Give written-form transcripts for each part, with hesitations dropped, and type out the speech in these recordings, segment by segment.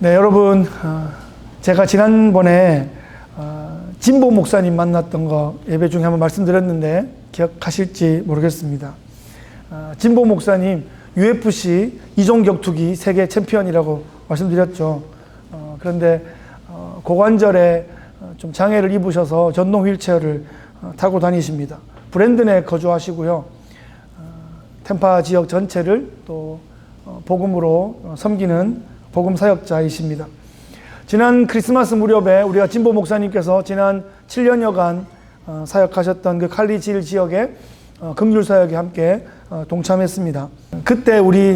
네, 여러분, 제가 지난번에 진보 목사님 만났던 거 예배 중에 한번 말씀드렸는데 기억하실지 모르겠습니다. 진보 목사님 UFC 이종격투기 세계 챔피언이라고 말씀드렸죠. 그런데 고관절에 좀 장애를 입으셔서 전동 휠체어를 타고 다니십니다. 브랜든에 거주하시고요. 템파 지역 전체를 또 복음으로 섬기는 복음 사역자이십니다. 지난 크리스마스 무렵에 우리가 진보 목사님께서 지난 7년여간 사역하셨던 그 칼리지힐 지역의 긍휼 사역에 함께 동참했습니다. 그때 우리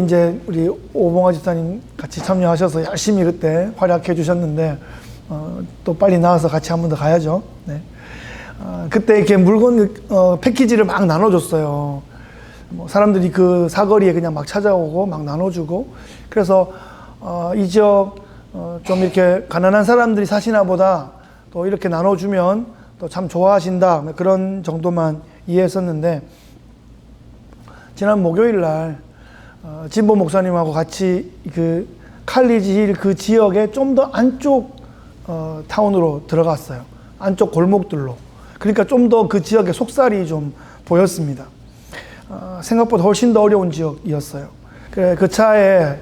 오봉아 집사님 같이 참여하셔서 열심히 그때 활약해 주셨는데 또 빨리 나와서 같이 한 번 더 가야죠. 네. 그때 이렇게 물건 패키지를 막 나눠줬어요. 사람들이 그 사거리에 그냥 막 찾아오고 막 나눠주고, 그래서 이 지역 좀 이렇게 가난한 사람들이 사시나 보다, 또 이렇게 나눠주면 또 참 좋아하신다, 그런 정도만 이해했었는데, 지난 목요일 날 진보 목사님하고 같이 그 칼리지힐 그 지역에 좀 더 안쪽 타운으로 들어갔어요. 안쪽 골목들로. 그러니까 좀 더 그 지역의 속살이 좀 보였습니다. 생각보다 훨씬 더 어려운 지역이었어요. 그 차에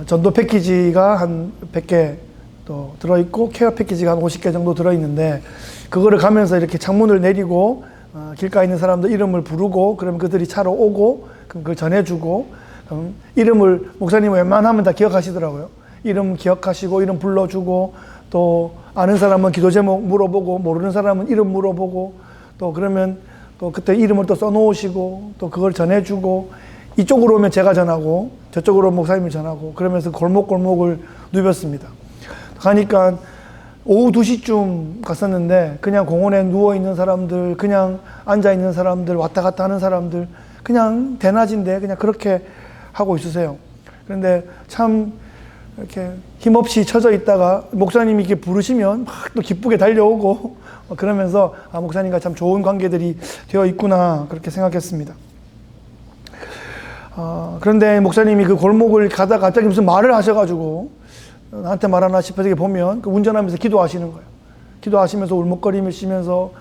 전도 패키지가 한 100개 또 들어있고 케어 패키지가 한 50개 정도 들어있는데, 그거를 가면서 이렇게 창문을 내리고 길가에 있는 사람들 이름을 부르고, 그러면 그들이 차로 오고, 그럼 그걸 전해주고, 그럼 이름을 목사님은 웬만하면 다 기억하시더라고요. 이름 기억하시고 이름 불러주고, 또 아는 사람은 기도 제목 물어보고, 모르는 사람은 이름 물어보고, 또 그러면 또 그때 이름을 또 써놓으시고, 또 그걸 전해주고, 이쪽으로 오면 제가 전하고 저쪽으로 오면 목사님이 전하고, 그러면서 골목골목을 누볐습니다. 가니까 오후 2시쯤 갔었는데 그냥 공원에 누워있는 사람들, 그냥 앉아있는 사람들, 왔다 갔다 하는 사람들, 그냥 대낮인데 그냥 그렇게 하고 있으세요. 그런데 참 이렇게 힘없이 처져 있다가 목사님이 이렇게 부르시면 막 또 기쁘게 달려오고 그러면서 목사님과 참 좋은 관계들이 되어 있구나, 그렇게 생각했습니다. 그런데 목사님이 그 골목을 가다가 갑자기 무슨 말을 하셔가지고 나한테 말하나 싶어서 보면 운전하면서 기도하시는 거예요. 기도하시면서 울먹거리시면서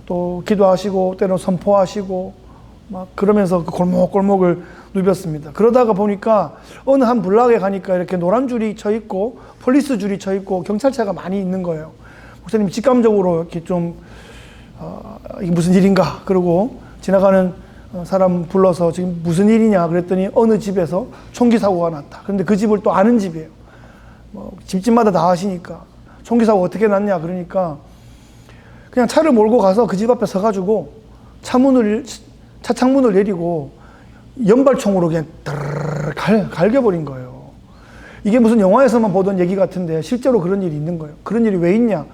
또 기도하시고 때로는 선포하시고 막 그러면서 그 골목골목을 누볐습니다. 그러다가 보니까 어느 한 블락에 가니까 이렇게 노란 줄이 쳐 있고 폴리스 줄이 쳐 있고 경찰차가 많이 있는 거예요. 목사님이 직감적으로 이렇게 좀 이게 무슨 일인가 그러고 지나가는 사람 불러서 지금 무슨 일이냐 그랬더니 어느 집에서 총기 사고가 났다. 그런데 그 집을 또 아는 집이에요. 집집마다 다 하시니까 총기 사고 어떻게 났냐 그러니까 그냥 차를 몰고 가서 그 집 앞에 서가지고 차 창문을 내리고 연발총으로 그냥 갈겨버린 거예요. 이게 무슨 영화에서만 보던 얘기 같은데 실제로 그런 일이 있는 거예요. 그런 일이 왜 있냐?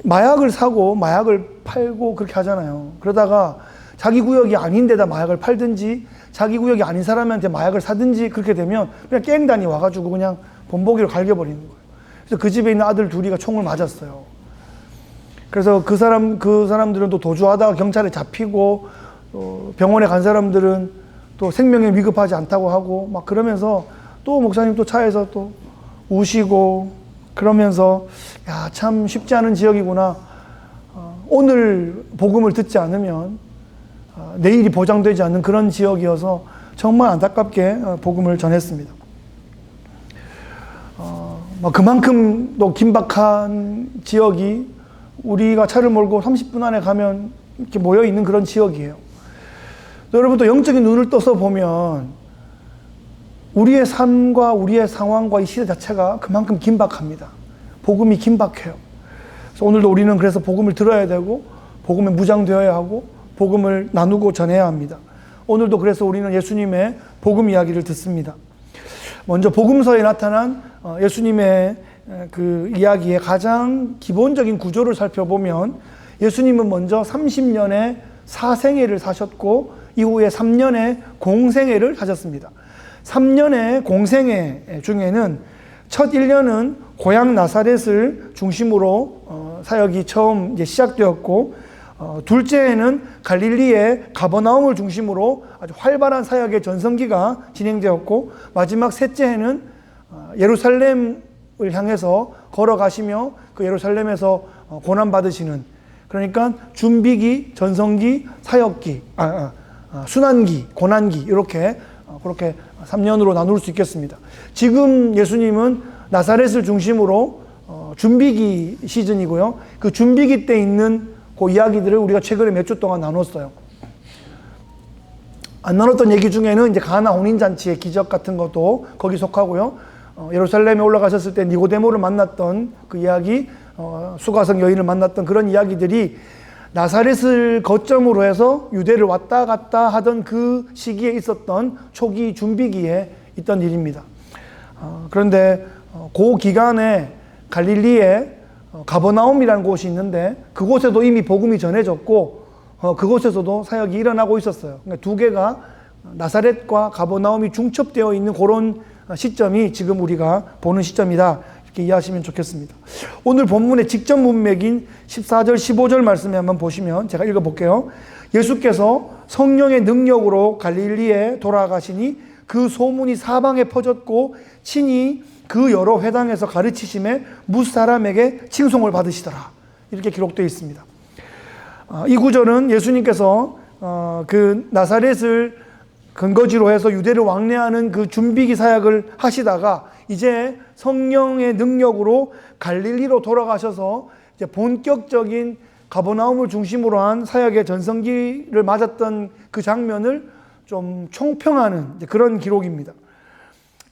마약을 사고 마약을 팔고 그렇게 하잖아요. 그러다가 자기 구역이 아닌 데다 마약을 팔든지 자기 구역이 아닌 사람한테 마약을 사든지 그렇게 되면 그냥 갱단이 와가지고 그냥 본보기로 갈겨버리는 거예요. 그래서 그 집에 있는 아들 둘이가 총을 맞았어요. 그래서 그 사람들은 또 도주하다가 경찰에 잡히고, 병원에 간 사람들은 또 생명에 위급하지 않다고 하고 막 그러면서 또 목사님 또 차에서 또 우시고 그러면서 야, 참 쉽지 않은 지역이구나. 오늘 복음을 듣지 않으면 내일이 보장되지 않는 그런 지역이어서 정말 안타깝게 복음을 전했습니다. 그만큼 또 긴박한 지역이 우리가 차를 몰고 30분 안에 가면 이렇게 모여 있는 그런 지역이에요. 여러분 또 영적인 눈을 떠서 보면 우리의 삶과 우리의 상황과 이 시대 자체가 그만큼 긴박합니다. 복음이 긴박해요. 그래서 오늘도 우리는 그래서 복음을 들어야 되고 복음에 무장되어야 하고 복음을 나누고 전해야 합니다. 오늘도 그래서 우리는 예수님의 복음 이야기를 듣습니다. 먼저 복음서에 나타난 예수님의 그 이야기의 가장 기본적인 구조를 살펴보면 예수님은 먼저 30년의 사생애를 사셨고 이후에 3년의 공생애를 하셨습니다. 3년의 공생애 중에는 첫 1년은 고향 나사렛을 중심으로 사역이 처음 시작되었고, 둘째에는 갈릴리의 가버나움을 중심으로 아주 활발한 사역의 전성기가 진행되었고, 마지막 셋째에는 예루살렘 향해서 걸어가시며 그 예루살렘에서 고난받으시는, 그러니까 준비기, 전성기, 사역기, 순환기, 고난기, 이렇게 그렇게 3년으로 나눌 수 있겠습니다. 지금 예수님은 나사렛을 중심으로 준비기 시즌이고요. 그 준비기 때 있는 그 이야기들을 우리가 최근에 몇 주 동안 나눴어요. 안 나눴던 얘기 중에는 이제 가나 혼인잔치의 기적 같은 것도 거기 속하고요. 예루살렘에 올라가셨을 때 니고데모를 만났던 그 이야기, 수가성 여인을 만났던 그런 이야기들이 나사렛을 거점으로 해서 유대를 왔다 갔다 하던 그 시기에 있었던 초기 준비기에 있던 일입니다. 그런데 그 기간에 갈릴리에 가버나움이라는 곳이 있는데 그곳에도 이미 복음이 전해졌고 그곳에서도 사역이 일어나고 있었어요. 그러니까 두 개가 나사렛과 가버나움이 중첩되어 있는 그런 시점이 지금 우리가 보는 시점이다, 이렇게 이해하시면 좋겠습니다. 오늘 본문의 직접 문맥인 14절 15절 말씀에 한번 보시면 제가 읽어볼게요. 예수께서 성령의 능력으로 갈릴리에 돌아가시니 그 소문이 사방에 퍼졌고 친히 그 여러 회당에서 가르치심에 무사람에게 칭송을 받으시더라, 이렇게 기록되어 있습니다. 이 구절은 예수님께서 그 나사렛을 근거지로 해서 유대를 왕래하는 그 준비기 사역을 하시다가 이제 성령의 능력으로 갈릴리로 돌아가셔서 이제 본격적인 가버나움을 중심으로 한 사역의 전성기를 맞았던 그 장면을 좀 총평하는 그런 기록입니다.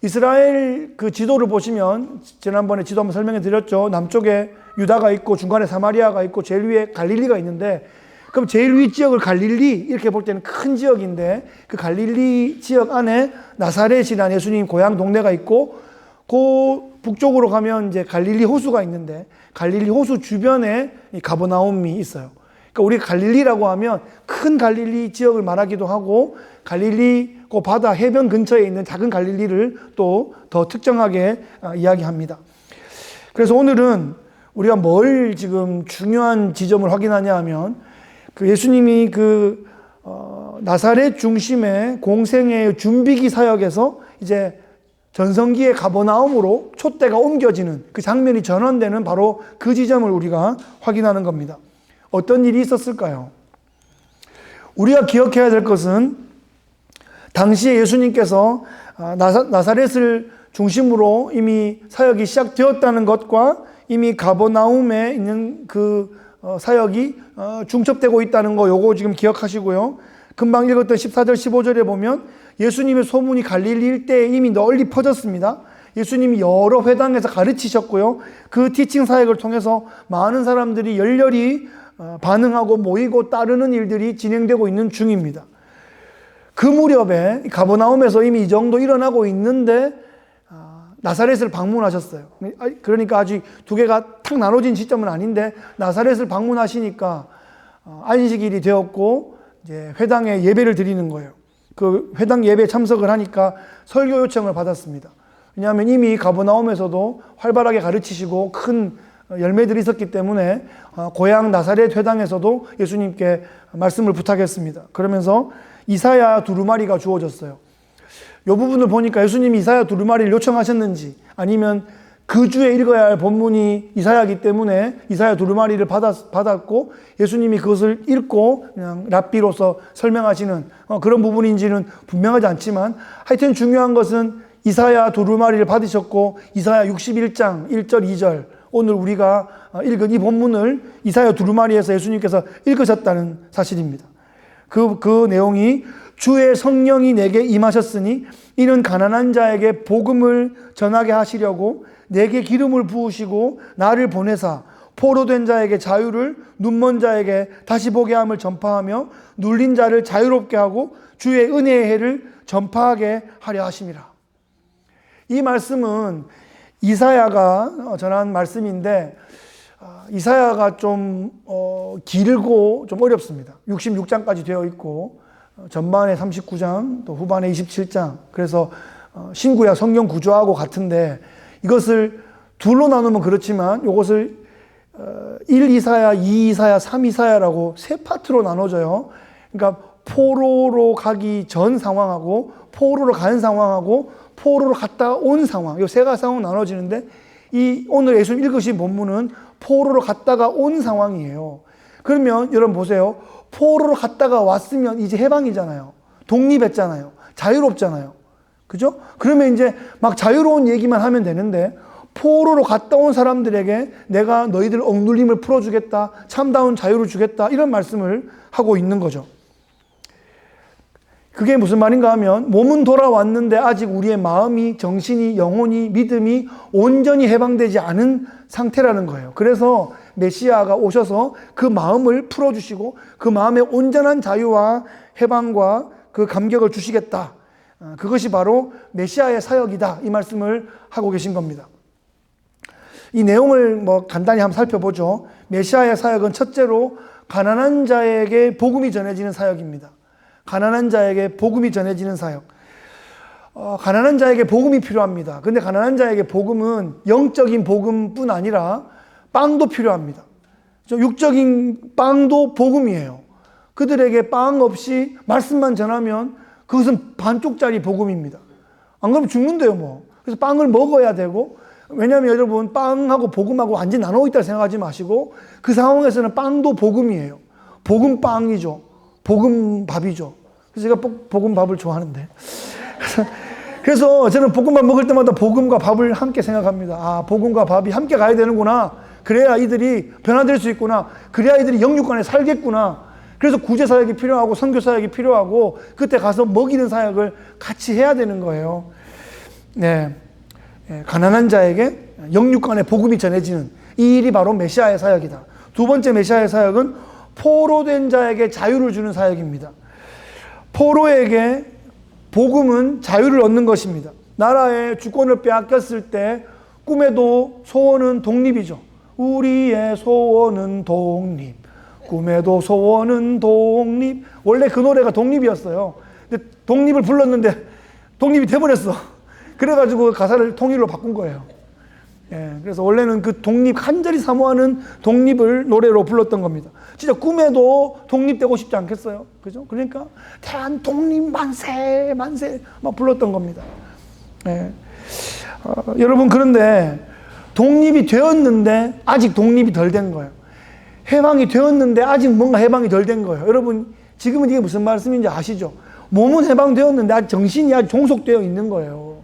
이스라엘 그 지도를 보시면 지난번에 지도 한번 설명해 드렸죠. 남쪽에 유다가 있고 중간에 사마리아가 있고 제일 위에 갈릴리가 있는데, 그럼 제일 위 지역을 갈릴리 이렇게 볼 때는 큰 지역인데 그 갈릴리 지역 안에 나사렛이라는 예수님 고향 동네가 있고 그 북쪽으로 가면 이제 갈릴리 호수가 있는데 갈릴리 호수 주변에 이 가버나움이 있어요. 그러니까 우리가 갈릴리라고 하면 큰 갈릴리 지역을 말하기도 하고 갈릴리 그 바다 해변 근처에 있는 작은 갈릴리를 또 더 특정하게 이야기합니다. 그래서 오늘은 우리가 뭘 지금 중요한 지점을 확인하냐 하면 그 예수님이 그 나사렛 중심의 공생의 준비기 사역에서 이제 전성기의 가버나움으로 촛대가 옮겨지는 그 장면이 전환되는 바로 그 지점을 우리가 확인하는 겁니다. 어떤 일이 있었을까요? 우리가 기억해야 될 것은 당시에 예수님께서 나사렛을 중심으로 이미 사역이 시작되었다는 것과 이미 가버나움에 있는 그 사역이 중첩되고 있다는 거, 요거 지금 기억하시고요. 금방 읽었던 14절 15절에 보면 예수님의 소문이 갈릴리 일대에 이미 널리 퍼졌습니다. 예수님이 여러 회당에서 가르치셨고요. 그 티칭 사역을 통해서 많은 사람들이 열렬히 반응하고 모이고 따르는 일들이 진행되고 있는 중입니다. 그 무렵에 가버나움에서 이미 이 정도 일어나고 있는데 나사렛을 방문하셨어요. 그러니까 아직 두 개가 탁 나눠진 시점은 아닌데 나사렛을 방문하시니까 안식일이 되었고 이제 회당에 예배를 드리는 거예요. 그 회당 예배에 참석을 하니까 설교 요청을 받았습니다. 왜냐하면 이미 가버나움에서도 활발하게 가르치시고 큰 열매들이 있었기 때문에 고향 나사렛 회당에서도 예수님께 말씀을 부탁했습니다. 그러면서 이사야 두루마리가 주어졌어요. 이 부분을 보니까 예수님이 이사야 두루마리를 요청하셨는지 아니면 그 주에 읽어야 할 본문이 이사야이기 때문에 이사야 두루마리를 받았고 예수님이 그것을 읽고 그냥 랍비로서 설명하시는 그런 부분인지는 분명하지 않지만 하여튼 중요한 것은 이사야 두루마리를 받으셨고 이사야 61장 1절 2절 오늘 우리가 읽은 이 본문을 이사야 두루마리에서 예수님께서 읽으셨다는 사실입니다. 그 내용이 주의 성령이 내게 임하셨으니 이는 가난한 자에게 복음을 전하게 하시려고 내게 기름을 부으시고 나를 보내사 포로된 자에게 자유를 눈먼 자에게 다시 보게 함을 전파하며 눌린 자를 자유롭게 하고 주의 은혜의 해를 전파하게 하려 하심이라. 이 말씀은 이사야가 전한 말씀인데 이사야가 좀 길고 좀 어렵습니다. 66장까지 되어 있고 전반에 39장 또 후반에 27장 그래서 신구약 성경 구조하고 같은데 이것을 둘로 나누면 그렇지만 이것을 1 이사야, 2 이사야, 3 이사야라고 세 파트로 나눠져요. 그러니까 포로로 가기 전 상황하고 포로로 간 상황하고 포로로 갔다 온 상황 이 세 가지 상황 나눠지는데 이 오늘 예수님 읽으신 본문은 포로로 갔다가 온 상황이에요. 그러면 여러분 보세요. 포로로 갔다가 왔으면 이제 해방이잖아요. 독립했잖아요. 자유롭잖아요. 그죠? 그러면 이제 막 자유로운 얘기만 하면 되는데 포로로 갔다 온 사람들에게 내가 너희들 억눌림을 풀어주겠다. 참다운 자유를 주겠다. 이런 말씀을 하고 있는 거죠. 그게 무슨 말인가 하면 몸은 돌아왔는데 아직 우리의 마음이, 정신이, 영혼이, 믿음이 온전히 해방되지 않은 상태라는 거예요. 그래서 메시아가 오셔서 그 마음을 풀어주시고 그 마음의 온전한 자유와 해방과 그 감격을 주시겠다. 그것이 바로 메시아의 사역이다. 이 말씀을 하고 계신 겁니다. 이 내용을 간단히 한번 살펴보죠. 메시아의 사역은 첫째로 가난한 자에게 복음이 전해지는 사역입니다. 가난한 자에게 복음이 전해지는 사역. 가난한 자에게 복음이 필요합니다. 근데 가난한 자에게 복음은 영적인 복음뿐 아니라 빵도 필요합니다. 육적인 빵도 복음이에요. 그들에게 빵 없이 말씀만 전하면 그것은 반쪽짜리 복음입니다. 안 그러면 죽는데요, 뭐. 그래서 빵을 먹어야 되고, 왜냐하면 여러분, 빵하고 복음하고 완전히 나눠 있다고 생각하지 마시고, 그 상황에서는 빵도 복음이에요. 복음빵이죠. 복음밥이죠. 그래서 제가 복음밥을 좋아하는데. 그래서 저는 볶음밥 먹을 때마다 복음과 밥을 함께 생각합니다. 아, 복음과 밥이 함께 가야 되는구나. 그래야 이들이 변화될 수 있구나. 그래야 이들이 영육간에 살겠구나. 그래서 구제 사역이 필요하고 선교 사역이 필요하고 그때 가서 먹이는 사역을 같이 해야 되는 거예요. 네, 가난한 자에게 영육간에 복음이 전해지는 이 일이 바로 메시아의 사역이다. 두 번째 메시아의 사역은 포로된 자에게 자유를 주는 사역입니다. 포로에게 복음은 자유를 얻는 것입니다. 나라의 주권을 빼앗겼을 때 꿈에도 소원은 독립이죠. 우리의 소원은 독립. 꿈에도 소원은 독립. 원래 그 노래가 독립이었어요. 근데 독립을 불렀는데 독립이 돼버렸어. 그래가지고 가사를 통일로 바꾼 거예요. 그래서 원래는 그 독립, 간절히 사모하는 독립을 노래로 불렀던 겁니다. 진짜 꿈에도 독립되고 싶지 않겠어요? 그죠? 그러니까 대한 독립 만세, 만세 막 불렀던 겁니다. 여러분, 그런데 독립이 되었는데 아직 독립이 덜 된 거예요. 해방이 되었는데 아직 뭔가 해방이 덜 된 거예요. 여러분, 지금은 이게 무슨 말씀인지 아시죠? 몸은 해방되었는데 아직 정신이 아직 종속되어 있는 거예요.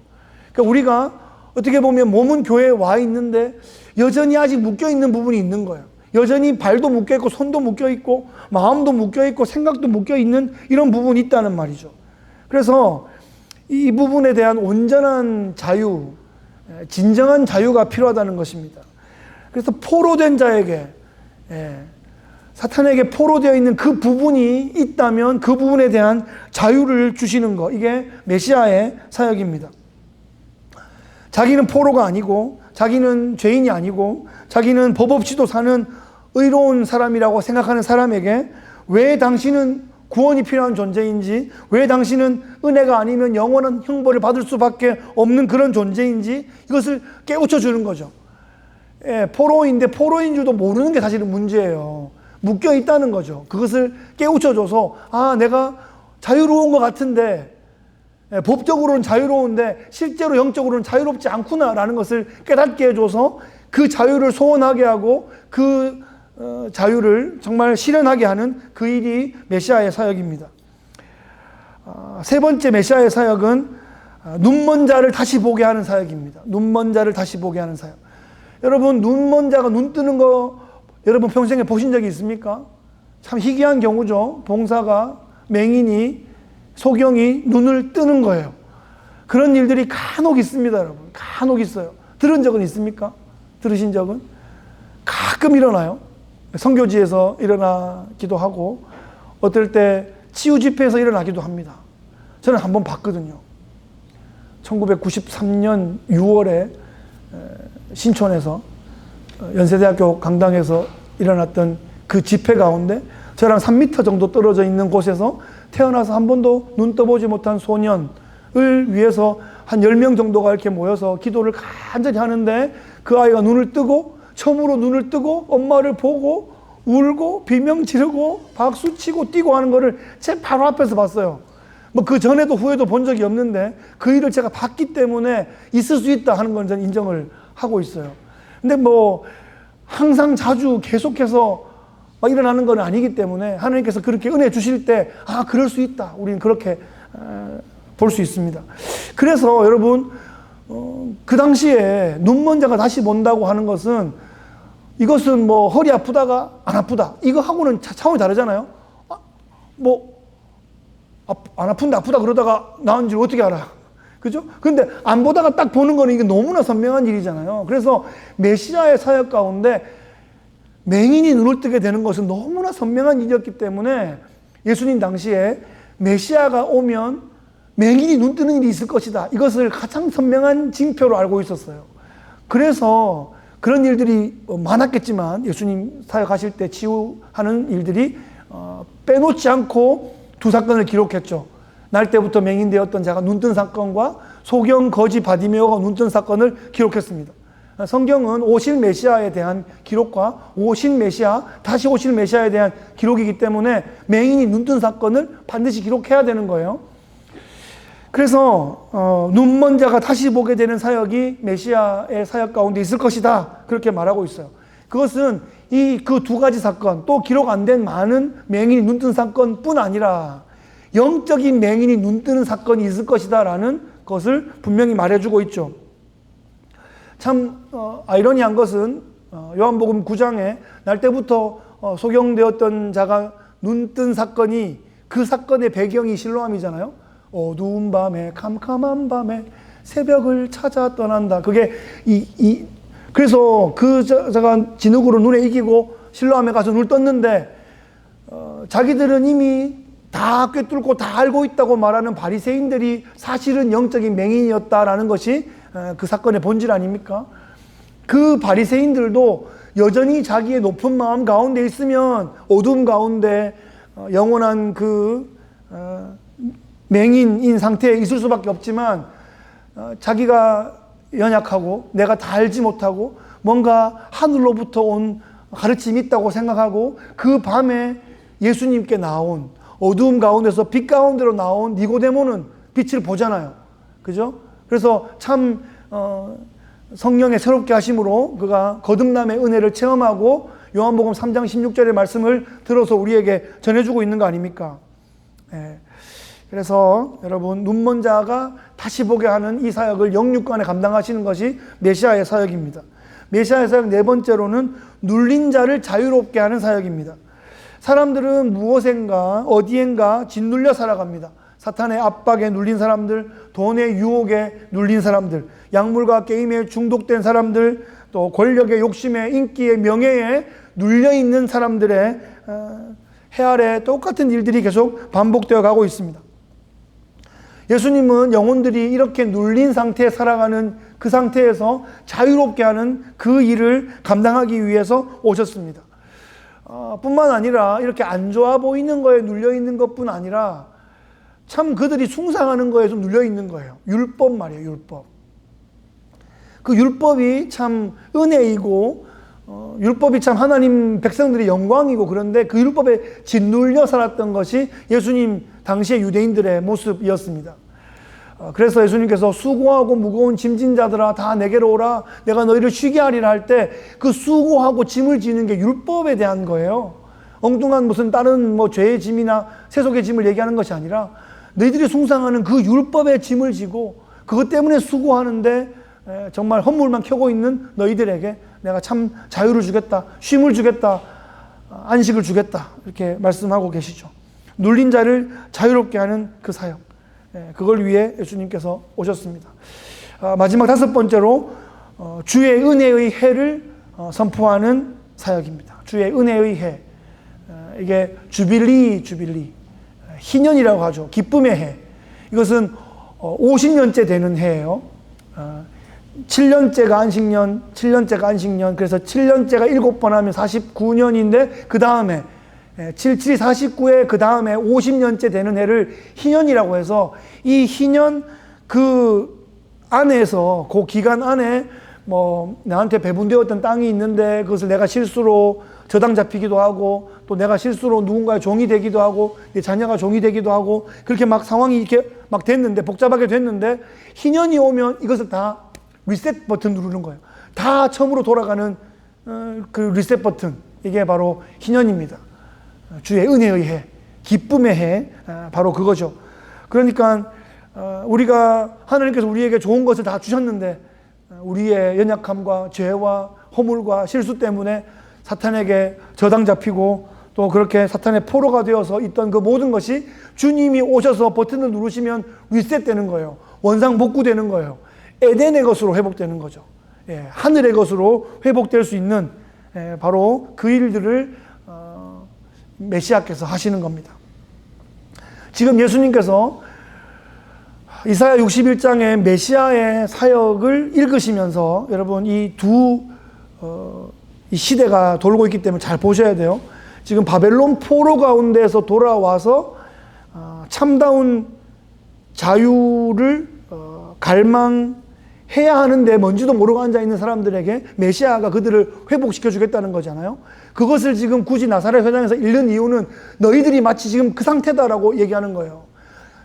그러니까 우리가 어떻게 보면 몸은 교회에 와 있는데 여전히 아직 묶여있는 부분이 있는 거예요. 여전히 발도 묶여있고 손도 묶여있고 마음도 묶여있고 생각도 묶여있는 이런 부분이 있다는 말이죠. 그래서 이 부분에 대한 온전한 자유, 진정한 자유가 필요하다는 것입니다. 그래서 포로된 자에게, 사탄에게 포로되어 있는 그 부분이 있다면 그 부분에 대한 자유를 주시는 것, 이게 메시아의 사역입니다. 자기는 포로가 아니고 자기는 죄인이 아니고 자기는 법 없이도 사는 의로운 사람이라고 생각하는 사람에게 왜 당신은 구원이 필요한 존재인지, 왜 당신은 은혜가 아니면 영원한 형벌을 받을 수밖에 없는 그런 존재인지 이것을 깨우쳐 주는 거죠. 포로인데 포로인 줄도 모르는 게 사실은 문제예요. 묶여 있다는 거죠. 그것을 깨우쳐 줘서 아, 내가 자유로운 것 같은데 법적으로는 자유로운데 실제로 영적으로는 자유롭지 않구나라는 것을 깨닫게 해줘서 그 자유를 소원하게 하고 그 자유를 정말 실현하게 하는 그 일이 메시아의 사역입니다. 세 번째 메시아의 사역은 눈먼 자를 다시 보게 하는 사역입니다. 눈먼 자를 다시 보게 하는 사역. 여러분, 눈먼 자가 눈 뜨는 거 여러분 평생에 보신 적이 있습니까? 참 희귀한 경우죠. 봉사가, 맹인이, 소경이 눈을 뜨는 거예요. 그런 일들이 간혹 있습니다, 여러분. 간혹 있어요. 들은 적은 있습니까? 들으신 적은? 가끔 일어나요. 선교지에서 일어나기도 하고 어떨 때 치유 집회에서 일어나기도 합니다. 저는 한번 봤거든요. 1993년 6월에 신촌에서 연세대학교 강당에서 일어났던 그 집회 가운데 저랑 3m 정도 떨어져 있는 곳에서 태어나서 한 번도 눈 떠보지 못한 소년을 위해서 한 10명 정도가 이렇게 모여서 기도를 간절히 하는데 그 아이가 눈을 뜨고 처음으로 눈을 뜨고 엄마를 보고 울고 비명 지르고 박수치고 뛰고 하는 거를 제 바로 앞에서 봤어요. 뭐 그 전에도 후에도 본 적이 없는데 그 일을 제가 봤기 때문에 있을 수 있다 하는 건 저는 인정을 하고 있어요. 근데 뭐 항상 자주 계속해서 막 일어나는 건 아니기 때문에 하나님께서 그렇게 은혜 주실 때 그럴 수 있다. 우리는 그렇게 볼 수 있습니다. 그래서 여러분 그 당시에 눈먼 자가 다시 본다고 하는 것은 이것은 뭐 허리 아프다가 안 아프다. 이거하고는 차원이 다르잖아요. 안 아픈데 아프다 그러다가 나은 줄 어떻게 알아? 그죠? 근데 안 보다가 딱 보는 거는 이게 너무나 선명한 일이잖아요. 그래서 메시아의 사역 가운데 맹인이 눈을 뜨게 되는 것은 너무나 선명한 일이었기 때문에 예수님 당시에 메시아가 오면 맹인이 눈 뜨는 일이 있을 것이다. 이것을 가장 선명한 징표로 알고 있었어요. 그래서 그런 일들이 많았겠지만 예수님 사역하실 때 치유하는 일들이 빼놓지 않고 두 사건을 기록했죠. 날 때부터 맹인 되었던 자가 눈뜬 사건과 소경 거지 바디메오가 눈뜬 사건을 기록했습니다. 성경은 오실 메시아에 대한 기록과 다시 오실 메시아에 대한 기록이기 때문에 맹인이 눈뜬 사건을 반드시 기록해야 되는 거예요. 그래서 눈먼 자가 다시 보게 되는 사역이 메시아의 사역 가운데 있을 것이다. 그렇게 말하고 있어요. 그것은 그 두 가지 사건, 또 기록 안 된 많은 맹인이 눈뜬 사건뿐 아니라 영적인 맹인이 눈뜨는 사건이 있을 것이다 라는 것을 분명히 말해주고 있죠. 참 아이러니한 것은 요한복음 9장에 날 때부터 소경되었던 자가 눈뜬 사건이 그 사건의 배경이 실로암이잖아요. 어두운 밤에 캄캄한 밤에 새벽을 찾아 떠난다. 그게 그래서 그 자가 진흙으로 눈에 이기고 실로암에 가서 눈을 떴는데 자기들은 이미 다 꿰뚫고 다 알고 있다고 말하는 바리새인들이 사실은 영적인 맹인이었다라는 것이 그 사건의 본질 아닙니까? 그 바리새인들도 여전히 자기의 높은 마음 가운데 있으면 어둠 가운데 영원한 그 맹인인 상태에 있을 수밖에 없지만 자기가 연약하고 내가 다 알지 못하고 뭔가 하늘로부터 온 가르침이 있다고 생각하고 그 밤에 예수님께 나온 어두움 가운데서 빛 가운데로 나온 니고데모는 빛을 보잖아요. 그죠? 그래서 참 성령의 새롭게 하심으로 그가 거듭남의 은혜를 체험하고 요한복음 3장 16절의 말씀을 들어서 우리에게 전해주고 있는 거 아닙니까? 예. 그래서 여러분 눈먼 자가 다시 보게 하는 이 사역을 영육간에 감당하시는 것이 메시아의 사역입니다. 메시아의 사역 네 번째로는 눌린 자를 자유롭게 하는 사역입니다. 사람들은 무엇인가 어디엔가 짓눌려 살아갑니다. 사탄의 압박에 눌린 사람들, 돈의 유혹에 눌린 사람들, 약물과 게임에 중독된 사람들, 또 권력의 욕심에 인기에 명예에 눌려있는 사람들의 해 아래 똑같은 일들이 계속 반복되어 가고 있습니다. 예수님은 영혼들이 이렇게 눌린 상태에 살아가는 그 상태에서 자유롭게 하는 그 일을 감당하기 위해서 오셨습니다. 뿐만 아니라 이렇게 안 좋아 보이는 거에 눌려있는 것뿐 아니라 참 그들이 숭상하는 거에 좀 눌려있는 거예요. 율법 말이에요. 율법. 그 율법이 참 은혜이고 율법이 참 하나님 백성들의 영광이고 그런데 그 율법에 짓눌려 살았던 것이 예수님 당시의 유대인들의 모습이었습니다. 그래서 예수님께서 수고하고 무거운 짐진 자들아 다 내게로 오라 내가 너희를 쉬게 하리라 할 때 그 수고하고 짐을 지는 게 율법에 대한 거예요. 엉뚱한 무슨 다른 죄의 짐이나 세속의 짐을 얘기하는 것이 아니라 너희들이 숭상하는 그 율법의 짐을 지고 그것 때문에 수고하는데 정말 헛물만 켜고 있는 너희들에게 내가 참 자유를 주겠다, 쉼을 주겠다, 안식을 주겠다 이렇게 말씀하고 계시죠. 눌린 자를 자유롭게 하는 그 사역, 그걸 위해 예수님께서 오셨습니다. 마지막 다섯 번째로 주의 은혜의 해를 선포하는 사역입니다. 주의 은혜의 해, 이게 주빌리, 희년이라고 하죠. 기쁨의 해. 이것은 50년째 되는 해예요. 7년째가 안식년, 그래서 7년째가 7번 하면 49년인데 그 다음에 77이 49에 그 다음에 50년째 되는 해를 희년이라고 해서 이 희년 그 안에서 그 기간 안에 나한테 배분되었던 땅이 있는데 그것을 내가 실수로 저당 잡히기도 하고 또 내가 실수로 누군가의 종이 되기도 하고 내 자녀가 종이 되기도 하고 그렇게 막 상황이 이렇게 막 됐는데 복잡하게 됐는데 희년이 오면 이것을 다 리셋 버튼 누르는 거예요. 다 처음으로 돌아가는 그 리셋 버튼, 이게 바로 희년입니다. 주의 은혜의 해, 기쁨의 해, 바로 그거죠. 그러니까 우리가 하나님께서 우리에게 좋은 것을 다 주셨는데 우리의 연약함과 죄와 허물과 실수 때문에 사탄에게 저당 잡히고 또 그렇게 사탄의 포로가 되어서 있던 그 모든 것이 주님이 오셔서 버튼을 누르시면 리셋되는 거예요. 원상복구되는 거예요. 에덴의 것으로 회복되는 거죠. 예, 하늘의 것으로 회복될 수 있는 바로 그 일들을 메시아께서 하시는 겁니다. 지금 예수님께서 이사야 61장의 메시아의 사역을 읽으시면서 여러분 이 시대가 돌고 있기 때문에 잘 보셔야 돼요. 지금 바벨론 포로 가운데에서 돌아와서 참다운 자유를 갈망해야 하는데 뭔지도 모르고 앉아있는 사람들에게 메시아가 그들을 회복시켜 주겠다는 거잖아요. 그것을 지금 굳이 나사렛 회당에서 읽는 이유는 너희들이 마치 지금 그 상태다라고 얘기하는 거예요.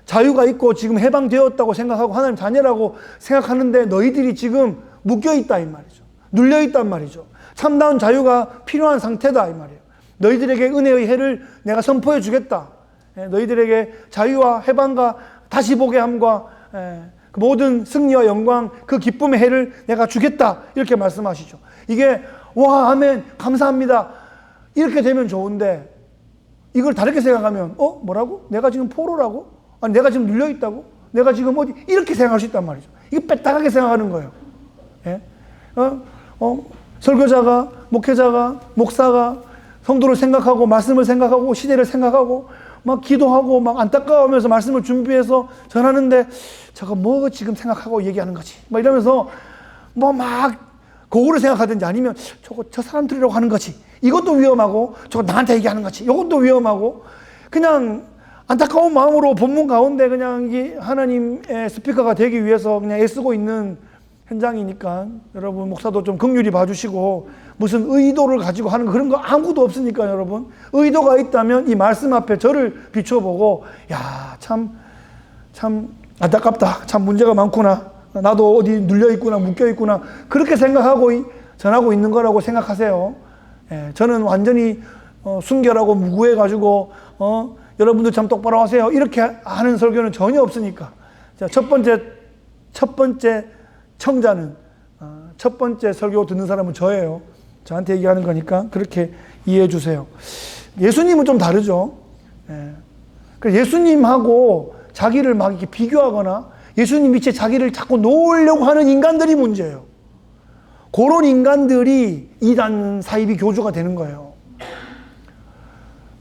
자유가 있고 지금 해방되었다고 생각하고 하나님 자녀라고 생각하는데 너희들이 지금 묶여있다 이 말이죠. 눌려있단 말이죠. 참다운 자유가 필요한 상태다 이 말이에요. 너희들에게 은혜의 해를 내가 선포해 주겠다. 너희들에게 자유와 해방과 다시 보게 함과 그 모든 승리와 영광, 그 기쁨의 해를 내가 주겠다. 이렇게 말씀하시죠. 이게 와 아멘 감사합니다. 이렇게 되면 좋은데 이걸 다르게 생각하면 뭐라고? 내가 지금 포로라고? 아니 내가 지금 눌려있다고? 내가 지금 어디? 이렇게 생각할 수 있단 말이죠. 이게 빽딱하게 생각하는 거예요. 예? 설교자가, 목회자가, 목사가 성도를 생각하고 말씀을 생각하고 시대를 생각하고 막 기도하고 막 안타까워하면서 말씀을 준비해서 전하는데 저거 뭐 지금 생각하고 얘기하는 거지 막 이러면서 뭐 막 그거를 생각하든지 아니면 저거 저 사람들이라고 하는 거지 이것도 위험하고 저거 나한테 얘기하는 거지 이것도 위험하고 그냥 안타까운 마음으로 본문 가운데 그냥 이 하나님의 스피커가 되기 위해서 그냥 애쓰고 있는 현장이니까 여러분 목사도 좀 긍휼히 봐주시고 무슨 의도를 가지고 하는 그런 거 아무것도 없으니까 여러분 의도가 있다면 이 말씀 앞에 저를 비춰보고 야 참 안타깝다 참 문제가 많구나 나도 어디 눌려있구나 묶여있구나 그렇게 생각하고 전하고 있는 거라고 생각하세요. 예, 저는 완전히 순결하고 무구해가지고 여러분들 참 똑바로 하세요 이렇게 하는 설교는 전혀 없으니까 자, 첫 번째 청자는 첫 번째 설교 듣는 사람은 저예요. 저한테 얘기하는 거니까 그렇게 이해해 주세요. 예수님은 좀 다르죠. 예수님하고 자기를 막 이렇게 비교하거나 예수님 밑에 자기를 자꾸 놓으려고 하는 인간들이 문제예요. 그런 인간들이 이단 사이비 교주가 되는 거예요.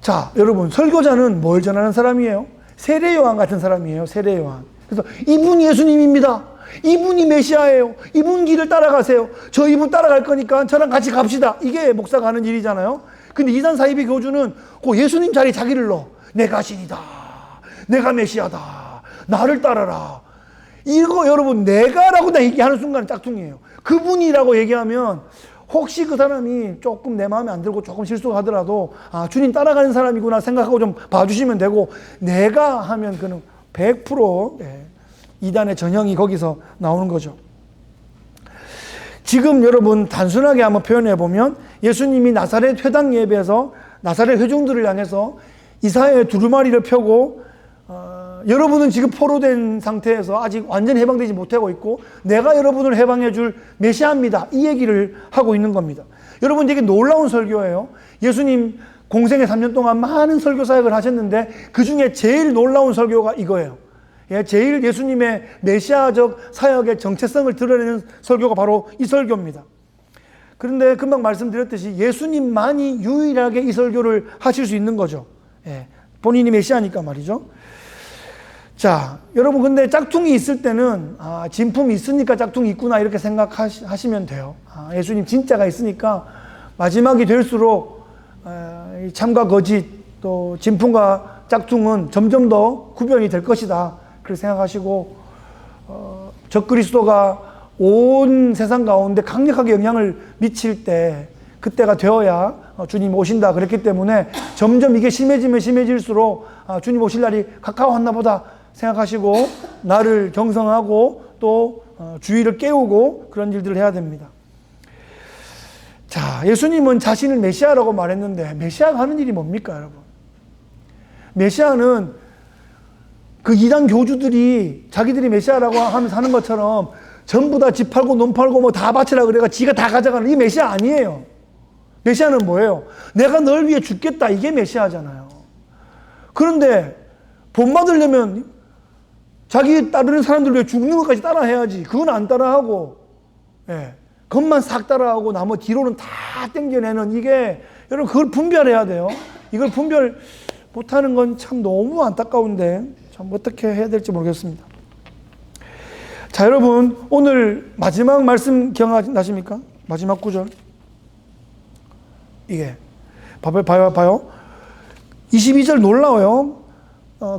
자, 여러분 설교자는 뭘 전하는 사람이에요? 세례요한 같은 사람이에요. 세례요한. 그래서 이분 예수님입니다. 이분이 메시아예요. 이분 길을 따라가세요. 저 이분 따라갈 거니까 저랑 같이 갑시다. 이게 목사가 하는 일이잖아요. 근데 이단 사이비 교주는 그 예수님 자리에 자기를 넣어. 내가 신이다. 내가 메시아다. 나를 따라라. 이거 여러분 내가라고 얘기하는 순간 짝퉁이에요. 그분이라고 얘기하면 혹시 그 사람이 조금 내 마음에 안 들고 조금 실수하더라도 아 주님 따라가는 사람이구나 생각하고 좀 봐주시면 되고 내가 하면 그는 100% 이단의 전형이 거기서 나오는 거죠. 지금 여러분 단순하게 한번 표현해 보면 예수님이 나사렛 회당 예배에서 나사렛 회중들을 향해서 이사야의 두루마리를 펴고 여러분은 지금 포로된 상태에서 아직 완전히 해방되지 못하고 있고 내가 여러분을 해방해 줄 메시아입니다. 이 얘기를 하고 있는 겁니다. 여러분 되게 놀라운 설교예요. 예수님 공생애 3년 동안 많은 설교 사역을 하셨는데 그 중에 제일 놀라운 설교가 이거예요. 제일 예수님의 메시아적 사역의 정체성을 드러내는 설교가 바로 이 설교입니다. 그런데 금방 말씀드렸듯이 예수님만이 유일하게 이 설교를 하실 수 있는 거죠. 본인이 메시아니까 말이죠. 자, 여러분 근데 짝퉁이 있을 때는 진품이 있으니까 짝퉁이 있구나 이렇게 생각하시면 돼요. 예수님 진짜가 있으니까 마지막이 될수록 참과 거짓 또 진품과 짝퉁은 점점 더 구별이 될 것이다. 그렇게 생각하시고 적그리스도가 온 세상 가운데 강력하게 영향을 미칠 때 그때가 되어야 주님 오신다 그랬기 때문에 점점 이게 심해지면 심해질수록 주님 오실 날이 가까워왔나 보다 생각하시고 나를 경성하고 또 주의를 깨우고 그런 일들을 해야 됩니다. 자, 예수님은 자신을 메시아라고 말했는데 메시아가 하는 일이 뭡니까, 여러분? 메시아는 그 이단 교주들이 자기들이 메시아라고 하면서 하는 것처럼 전부 다 집 팔고 논 팔고 뭐 다 바치라 그래가 지가 다 가져가는 이 메시아 아니에요. 메시아는 뭐예요? 내가 널 위해 죽겠다. 이게 메시아잖아요. 그런데 본받으려면 자기 따르는 사람들 위해 죽는 것까지 따라해야지. 그건 안 따라하고, 예, 그것만 싹 따라하고 나머지 뒤로는 다 땡겨내는 이게, 여러분 그걸 분별해야 돼요. 이걸 분별 못하는 건 참 너무 안타까운데 참 어떻게 해야 될지 모르겠습니다. 자, 여러분 오늘 마지막 말씀 기억나십니까? 마지막 구절. 이게 봐요. 22절 놀라워요.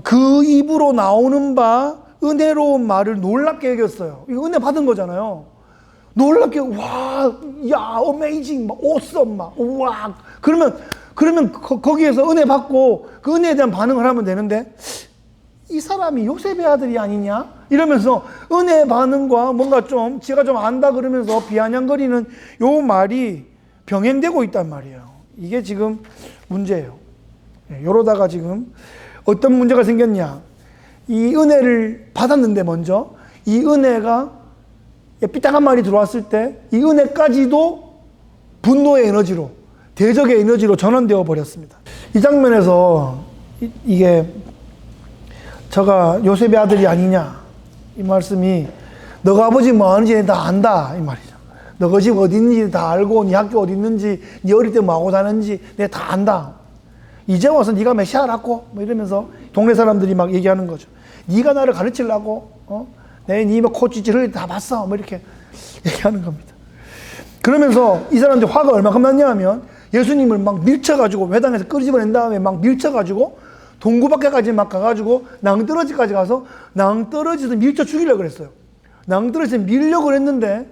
그 입으로 나오는 바 은혜로운 말을 놀랍게 여겼어요. 이거 은혜 받은 거잖아요. 놀랍게 와, 야, 어메이징, 막 오썸, 막 우와. 그러면 거기에서 은혜 받고 그 은혜에 대한 반응을 하면 되는데 이 사람이 요셉의 아들이 아니냐? 이러면서 은혜 반응과 뭔가 좀 지가 좀 안다 그러면서 비아냥거리는 요 말이 병행되고 있단 말이에요. 이게 지금 문제예요. 이러다가 지금 어떤 문제가 생겼냐? 이 은혜를 받았는데 먼저 이 은혜가 삐딱한 말이 들어왔을 때 이 은혜까지도 분노의 에너지로, 대적의 에너지로 전환되어 버렸습니다. 이 장면에서 이게 저가 요셉의 아들이 아니냐 이 말씀이 너가 아버지 뭐 하는지 다 안다 이 말이죠. 너가 집 어디 있는지 다 알고 네 학교 어디 있는지 네 어릴 때 뭐 하고 다녔는지 내가 다 안다. 이제 와서 네가 메시아라고 뭐 이러면서 동네 사람들이 막 얘기하는 거죠. 네가 나를 가르치려고 네 코치지 흘릴 때 다 봤어 뭐 이렇게 얘기하는 겁니다. 그러면서 이 사람들 화가 얼마큼 났냐 하면 예수님을 막 밀쳐가지고 회당에서 끄집어낸 다음에 막 밀쳐가지고 동구밖에까지 막 가가지고 낭떠러지까지 가서 낭떠러지에서 밀쳐 죽이려고 그랬어요. 낭떠러지에서 밀려고 그랬는데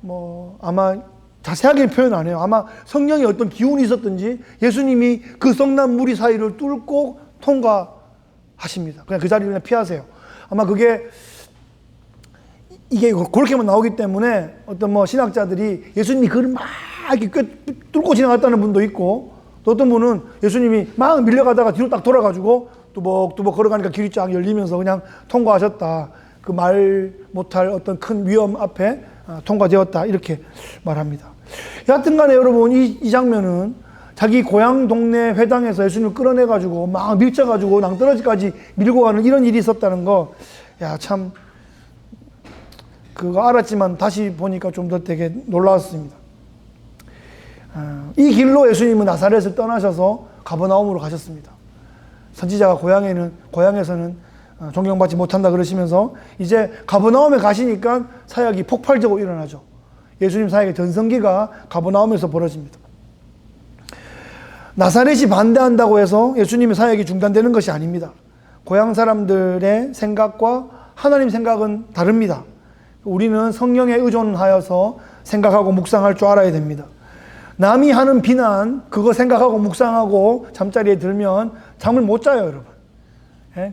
뭐 아마 자세하게 표현 안 해요. 아마 성령의 어떤 기운이 있었든지 예수님이 그 성난 무리 사이를 뚫고 통과하십니다. 그냥 그 자리를 그냥 피하세요. 아마 이게 그렇게만 나오기 때문에 어떤 뭐 신학자들이 예수님이 그걸 막 이렇게 뚫고 지나갔다는 분도 있고 또 어떤 분은 예수님이 막 밀려가다가 뒤로 딱 돌아가지고 뚜벅뚜벅 걸어가니까 길이 쫙 열리면서 그냥 통과하셨다. 그 말 못할 어떤 큰 위험 앞에 통과되었다. 이렇게 말합니다. 여하튼 간에 여러분 이 장면은 자기 고향 동네 회당에서 예수님을 끌어내가지고 막 밀쳐가지고 낭떠러지까지 밀고 가는 이런 일이 있었다는 거, 야, 참, 그거 알았지만 다시 보니까 좀 더 되게 놀라웠습니다. 이 길로 예수님은 나사렛을 떠나셔서 가버나움으로 가셨습니다. 선지자가 고향에서는 존경받지 못한다 그러시면서 이제 가버나움에 가시니까 사역이 폭발적으로 일어나죠. 예수님 사역의 전성기가 가버나움에서 벌어집니다. 나사렛이 반대한다고 해서 예수님의 사역이 중단되는 것이 아닙니다. 고향 사람들의 생각과 하나님 생각은 다릅니다. 우리는 성령에 의존하여서 생각하고 묵상할 줄 알아야 됩니다. 남이 하는 비난, 그거 생각하고 묵상하고 잠자리에 들면 잠을 못 자요, 여러분.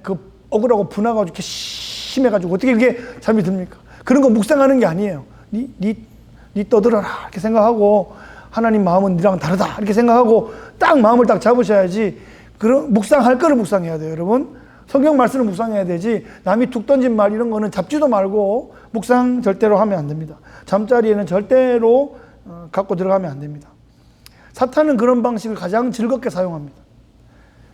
그 억울하고 분하고 이렇게 심해가지고 어떻게 이렇게 잠이 듭니까? 그런 거 묵상하는 게 아니에요. 니 떠들어라 이렇게 생각하고 하나님 마음은 니랑 다르다 이렇게 생각하고 딱 마음을 딱 잡으셔야지. 그런 묵상할 거를 묵상해야 돼요, 여러분. 성경 말씀을 묵상해야 되지 남이 툭 던진 말 이런 거는 잡지도 말고 묵상 절대로 하면 안 됩니다. 잠자리에는 절대로 갖고 들어가면 안 됩니다. 사탄은 그런 방식을 가장 즐겁게 사용합니다.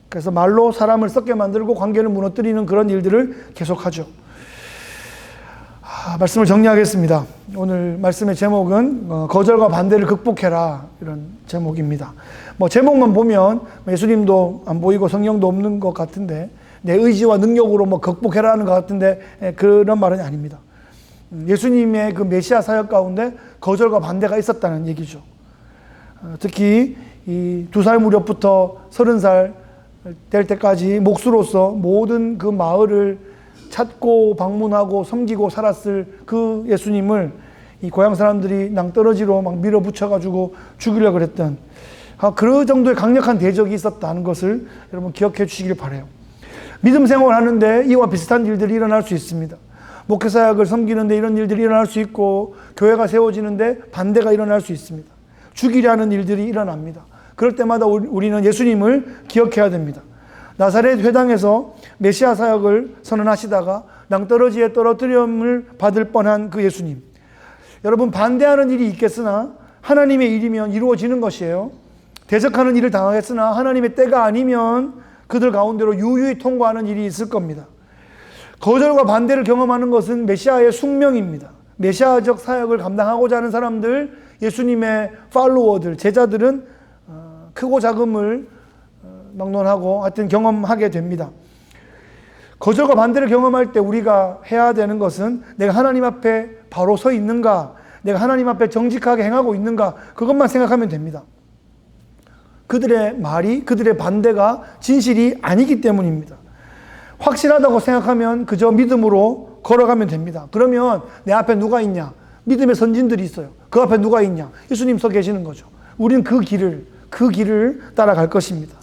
그래서 말로 사람을 썩게 만들고 관계를 무너뜨리는 그런 일들을 계속하죠. 말씀을 정리하겠습니다. 오늘 말씀의 제목은 거절과 반대를 극복해라 이런 제목입니다. 뭐 제목만 보면 예수님도 안 보이고 성령도 없는 것 같은데 내 의지와 능력으로 뭐 극복해라는 것 같은데 그런 말은 아닙니다. 예수님의 그 메시아 사역 가운데 거절과 반대가 있었다는 얘기죠. 특히 이 2살 무렵부터 30살 될 때까지 목수로서 모든 그 마을을 찾고 방문하고 섬기고 살았을 그 예수님을 이 고향 사람들이 낭떠러지로 막 밀어붙여가지고 죽이려고 그랬던 그 정도의 강력한 대적이 있었다는 것을 여러분 기억해 주시길 바라요. 믿음 생활을 하는데 이와 비슷한 일들이 일어날 수 있습니다. 목회사역을 섬기는데 이런 일들이 일어날 수 있고, 교회가 세워지는데 반대가 일어날 수 있습니다. 죽이려 하는 일들이 일어납니다. 그럴 때마다 우리는 예수님을 기억해야 됩니다. 나사렛 회당에서 메시아 사역을 선언하시다가 낭떠러지에 떨어뜨림을 받을 뻔한 그 예수님. 여러분, 반대하는 일이 있겠으나 하나님의 일이면 이루어지는 것이에요. 대적하는 일을 당하겠으나 하나님의 때가 아니면 그들 가운데로 유유히 통과하는 일이 있을 겁니다. 거절과 반대를 경험하는 것은 메시아의 숙명입니다. 메시아적 사역을 감당하고자 하는 사람들, 예수님의 팔로워들, 제자들은 크고 작음을 막론하고 하여튼 경험하게 됩니다. 거절과 반대를 경험할 때 우리가 해야 되는 것은 내가 하나님 앞에 바로 서 있는가, 내가 하나님 앞에 정직하게 행하고 있는가, 그것만 생각하면 됩니다. 그들의 말이, 그들의 반대가 진실이 아니기 때문입니다. 확실하다고 생각하면 그저 믿음으로 걸어가면 됩니다. 그러면 내 앞에 누가 있냐? 믿음의 선진들이 있어요. 그 앞에 누가 있냐? 예수님 서 계시는 거죠. 우리는 그 길을 따라갈 것입니다.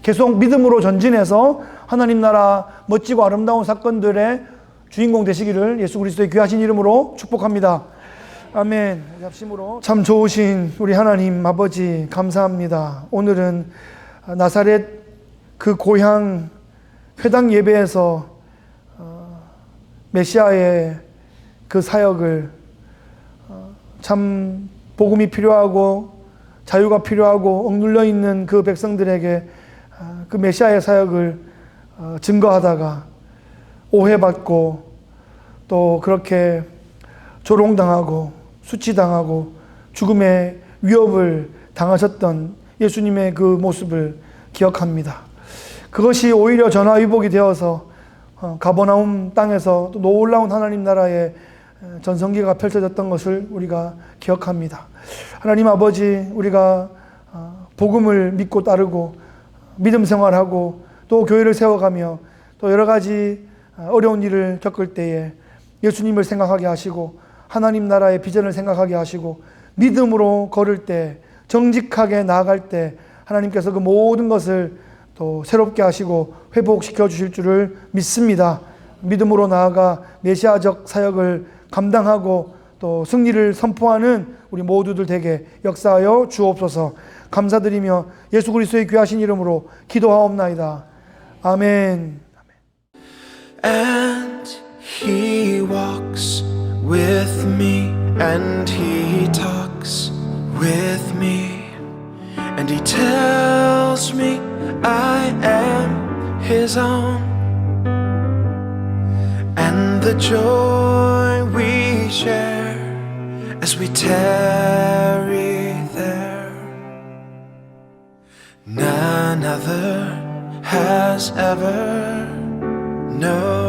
계속 믿음으로 전진해서 하나님 나라 멋지고 아름다운 사건들의 주인공 되시기를 예수 그리스도의 귀하신 이름으로 축복합니다. 아멘. 참 좋으신 우리 하나님 아버지 감사합니다. 오늘은 나사렛 그 고향 회당 예배에서 메시아의 그 사역을 참 복음이 필요하고 자유가 필요하고 억눌려 있는 그 백성들에게 그 메시아의 사역을 증거하다가 오해받고 또 그렇게 조롱당하고 수치당하고 죽음의 위협을 당하셨던 예수님의 그 모습을 기억합니다. 그것이 오히려 전화위복이 되어서 가버나움 땅에서 또 놀라운 하나님 나라의 전성기가 펼쳐졌던 것을 우리가 기억합니다. 하나님 아버지, 우리가 복음을 믿고 따르고 믿음 생활하고 또 교회를 세워가며 또 여러 가지 어려운 일을 겪을 때에 예수님을 생각하게 하시고 하나님 나라의 비전을 생각하게 하시고 믿음으로 걸을 때, 정직하게 나아갈 때 하나님께서 그 모든 것을 또 새롭게 하시고 회복시켜 주실 줄을 믿습니다. 믿음으로 나아가 메시아적 사역을 감당하고 또 승리를 선포하는 우리 모두들 되게 역사하여 주옵소서. 감사드리며 예수 그리스도의 귀하신 이름으로 기도하옵나이다. 아멘. And he walks with me, and he talks with me, and he tells me I am his own, and the joy we share as we tarry there, none other has ever known.